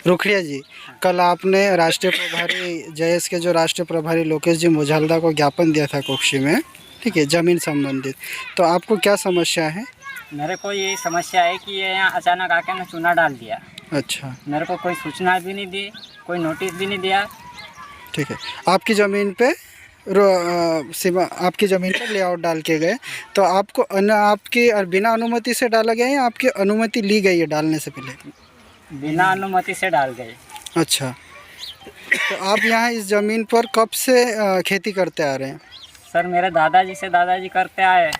रुखड़िया जी, कल आपने राष्ट्रीय प्रभारी जयेश के जो राष्ट्रीय प्रभारी लोकेश जी मुझालदा को ज्ञापन दिया था कुक्षी में, ठीक है, ज़मीन संबंधित। तो आपको क्या समस्या है? मेरे को यही समस्या है कि ये यहाँ अचानक आके ना चूना डाल दिया। अच्छा, मेरे को कोई सूचना भी नहीं दी, कोई नोटिस भी नहीं दिया। ठीक है। आपकी ज़मीन पे सीमा, आपकी ज़मीन पर लेआउट डाल के गए, तो आपको आपकी बिना अनुमति से डाला गया या आपकी अनुमति ली गई है डालने से पहले? बिना अनुमति से डाल गए। अच्छा, तो आप यहाँ इस ज़मीन पर कब से खेती करते आ रहे हैं? सर मेरे दादाजी से दादाजी करते आए।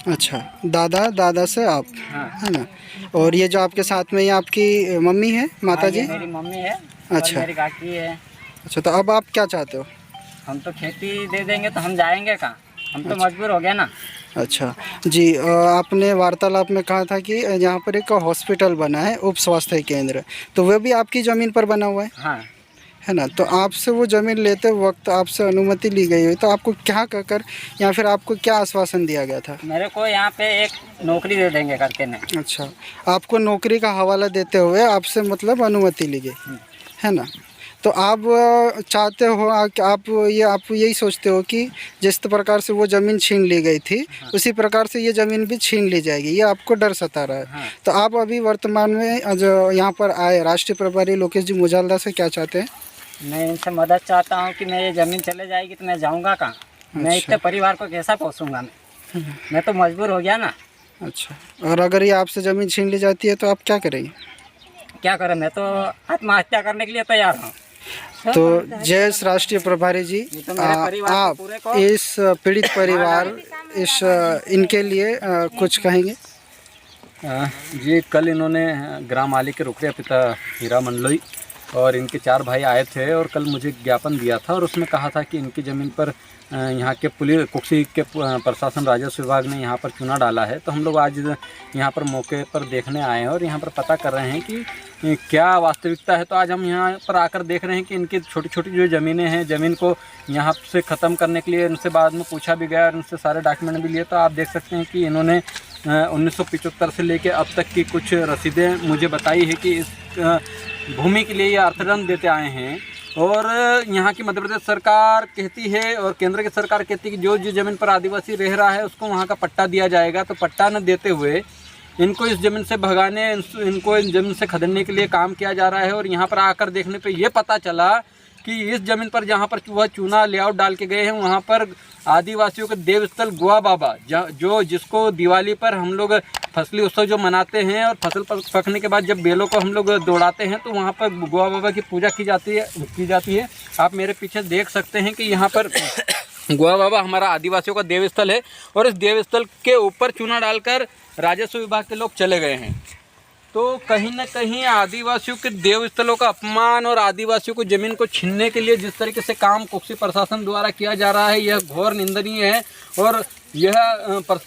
अच्छा, दादा से आप, हाँ। है ना? और ये जो आपके साथ में ये आपकी मम्मी है, माता जी? मेरी मम्मी है। अच्छा। और मेरी काकी है। अच्छा, तो अब आप क्या चाहते हो? हम तो खेती दे देंगे तो हम जाएंगे कहाँ? हम तो अच्छा। मजबूर हो गए ना। अच्छा जी, आपने वार्तालाप में कहा था कि यहाँ पर एक हॉस्पिटल बना है, उप स्वास्थ्य केंद्र, तो वह भी आपकी ज़मीन पर बना हुआ हाँ। है ना? तो आपसे वो ज़मीन लेते वक्त आपसे अनुमति ली गई हुई, तो आपको क्या कहकर या फिर आपको क्या आश्वासन दिया गया था? मेरे को यहाँ पे एक नौकरी दे देंगे करके नहीं। अच्छा, आपको नौकरी का हवाला देते हुए आपसे मतलब अनुमति ली गई, है ना? तो आप चाहते हो कि आप यही सोचते हो कि जिस प्रकार से वो ज़मीन छीन ली गई थी, उसी प्रकार से ये ज़मीन भी छीन ली जाएगी, ये आपको डर सता रहा है। हाँ। तो आप अभी वर्तमान में जो यहाँ पर आए राष्ट्रीय प्रभारी लोकेश जी मुझालदा से क्या चाहते हैं? मैं इनसे मदद चाहता हूँ कि मैं ये ज़मीन चले जाएगी तो मैं जाऊँगा कहाँ? मैं इतने परिवार को कैसा पोसूंगा? मैं तो मजबूर हो गया ना। अच्छा, और अगर ये आपसे ज़मीन छीन ली जाती है तो आप क्या करेंगे? क्या करें, मैं तो आत्महत्या करने के लिए तैयार हूँ। तो जयेश राष्ट्रीय प्रभारी जी, तो मेरे परिवार आप पूरे को इस पीड़ित परिवार इनके लिए कुछ कहेंगे? जी, कल इन्होंने ग्राम मालिक के रुखड़िया पिता हीरा मंडलोई और इनके 4 भाई आए थे और कल मुझे ज्ञापन दिया था और उसमें कहा था कि इनकी ज़मीन पर यहाँ के पुलिस कुक्षी के प्रशासन राजस्व विभाग ने यहाँ पर चूना डाला है। तो हम लोग आज यहाँ पर मौके पर देखने आए हैं और यहाँ पर पता कर रहे हैं कि क्या वास्तविकता है। तो आज हम यहाँ पर आकर देख रहे हैं कि इनकी छोटी छोटी जो ज़मीनें हैं, ज़मीन को यहाँ से ख़त्म करने के लिए इनसे बाद में पूछा भी गया और इनसे सारे डॉक्यूमेंट भी लिए। तो आप देख सकते हैं कि इन्होंने 1975 से लेकर अब तक की कुछ रसीदें मुझे बताई है कि इस भूमि के लिए ये अर्थदंड देते आए हैं। और यहाँ की मध्य प्रदेश सरकार कहती है और केंद्र की सरकार कहती है कि जो ज़मीन पर आदिवासी रह रहा है उसको वहाँ का पट्टा दिया जाएगा। तो पट्टा न देते हुए इनको इस ज़मीन से भगाने, इनको इस ज़मीन से खदेड़ने के लिए काम किया जा रहा है। और यहाँ पर आकर देखने पे ये पता चला कि इस ज़मीन पर जहाँ पर वह चूना लेआउट डाल के गए हैं वहाँ पर आदिवासियों के देवस्थल गोवा बाबा, जो जिसको दिवाली पर हम लोग फसली उत्सव जो मनाते हैं और फसल पकने के बाद जब बेलों को हम लोग दौड़ाते हैं तो वहाँ पर गोवा बाबा की पूजा की जाती है। आप मेरे पीछे देख सकते हैं कि यहाँ पर गोवा बाबा हमारा आदिवासियों का देवस्थल है और इस देवस्थल के ऊपर चूना डालकर राजस्व विभाग के लोग चले गए हैं। तो कहीं ना कहीं आदिवासियों के देवस्थलों का अपमान और आदिवासियों को ज़मीन को छीनने के लिए जिस तरीके से काम कुक्षी प्रशासन द्वारा किया जा रहा है, यह घोर निंदनीय है। और यह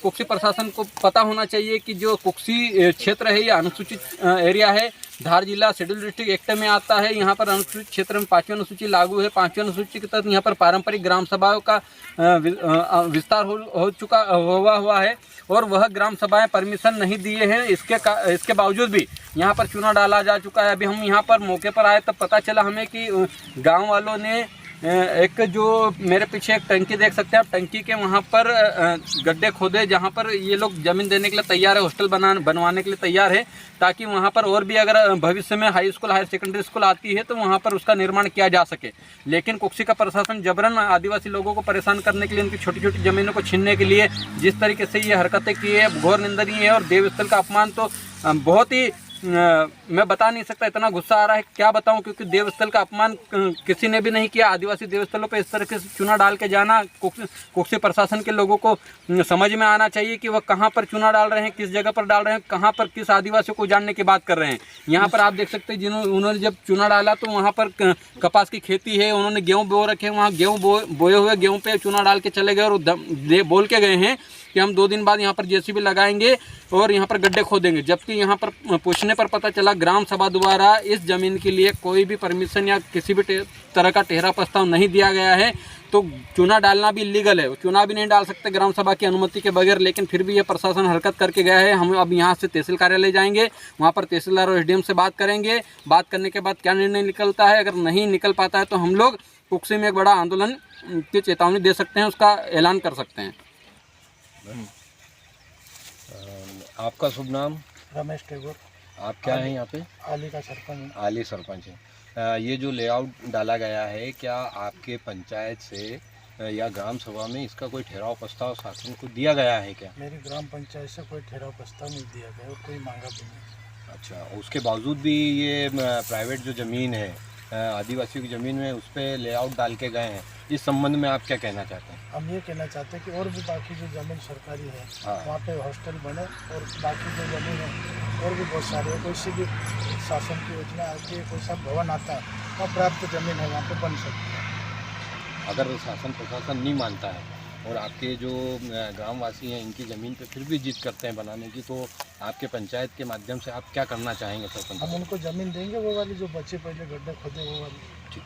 कुक्षी प्रशासन को पता होना चाहिए कि जो कुक्षी क्षेत्र है यह अनुसूचित एरिया है, धार जिला शेड्यूल डिस्ट्रिक्ट एक्ट में आता है। यहाँ पर अनुसूचित क्षेत्र में 5वीं अनुसूची लागू है। 5वीं अनुसूची के तहत यहाँ पर पारंपरिक ग्राम सभाओं का विस्तार हुआ है और वह ग्राम सभाएं परमिशन नहीं दिए हैं। इसके बावजूद भी यहाँ पर चूना डाला जा चुका है। अभी हम यहाँ पर मौके पर आए तब पता चला हमें कि गांव वालों ने एक जो मेरे पीछे एक टंकी देख सकते हैं आप, टंकी के वहाँ पर गड्ढे खोदे जहाँ पर ये लोग ज़मीन देने के लिए तैयार है, हॉस्टल बनवाने के लिए तैयार है, ताकि वहाँ पर और भी अगर भविष्य में high school, higher secondary school आती है तो वहाँ पर उसका निर्माण किया जा सके। लेकिन कुक्षी का प्रशासन जबरन आदिवासी लोगों को परेशान करने के लिए, उनकी छोटी छोटी ज़मीनों को छीनने के लिए जिस तरीके से ये हरकतें की है घोर निंदनीय है। और देवस्थल का अपमान तो बहुत ही मैं बता नहीं सकता, इतना गुस्सा आ रहा है क्या बताऊं, क्योंकि देवस्थल का अपमान किसी ने भी नहीं किया। आदिवासी देवस्थलों पे इस तरह से चूना डाल के जाना, कुक्षी प्रशासन के लोगों को समझ में आना चाहिए कि वह कहां पर चूना डाल रहे हैं, किस जगह पर डाल रहे हैं, कहां पर किस आदिवासियों को जानने की बात कर रहे हैं। यहाँ पर आप देख सकते हैं उन्होंने जब चूना डाला तो वहाँ पर कपास की खेती है, उन्होंने गेहूँ बो रखे, वहाँ गेहूँ बोए हुए गेहूँ पे चूना डाल के चले गए और बोल के गए हैं कि हम 2 दिन बाद यहाँ पर जेसीबी लगाएंगे और यहाँ पर गड्ढे खोदेंगे। जबकि यहाँ पर पूछने पर पता चला ग्राम सभा द्वारा इस ज़मीन के लिए कोई भी परमिशन या किसी भी तरह का टेहरा प्रस्ताव नहीं दिया गया है। तो चूना डालना भी इलीगल है, चूना भी नहीं डाल सकते ग्राम सभा की अनुमति के बगैर। लेकिन फिर भी ये प्रशासन हरकत करके गया है। हम अब यहाँ से तहसील कार्यालय जाएंगे, वहाँ पर तहसीलदार और एसडीएम से बात करेंगे। बात करने के बाद क्या निर्णय निकलता है, अगर नहीं निकल पाता है तो हम लोग कुक्सी में एक बड़ा आंदोलन की चेतावनी दे सकते हैं, उसका ऐलान कर सकते हैं। आपका शुभ नाम? रमेश टेगोर। आप क्या हैं यहाँ पे? आली का सरपंच हूँ। आली सरपंच है। ये जो लेआउट डाला गया है, क्या आपके पंचायत से या ग्राम सभा में इसका कोई ठहराव प्रस्ताव शासन को दिया गया है क्या? मेरी ग्राम पंचायत से कोई ठहराव प्रस्ताव नहीं दिया गया और कोई मांगा भी नहीं। अच्छा, उसके बावजूद भी ये प्राइवेट जो ज़मीन है, आदिवासियों की ज़मीन में, उस पर लेआउट डाल के गए हैं। इस संबंध में आप क्या कहना चाहते हैं? हम ये कहना चाहते हैं कि और भी बाकी जो ज़मीन सरकारी है हाँ। वहाँ पे हॉस्टल बने और बाकी जो ज़मीन है और भी बहुत सारे है। कोई सी भी शासन की योजना आती है, कोई सा भवन आता है, वहाँ पर्याप्त ज़मीन है, वहाँ पे बन सकती है। अगर शासन प्रशासन नहीं मानता है और आपके जो ग्रामवासी हैं इनकी ज़मीन पे फिर भी जिद करते हैं बनाने की, तो आपके पंचायत के माध्यम से आप क्या करना चाहेंगे सरपंच? हम उनको ज़मीन देंगे, वो वाली जो बच्चे पहले गड्ढे खोदे वो वाली। ठीक।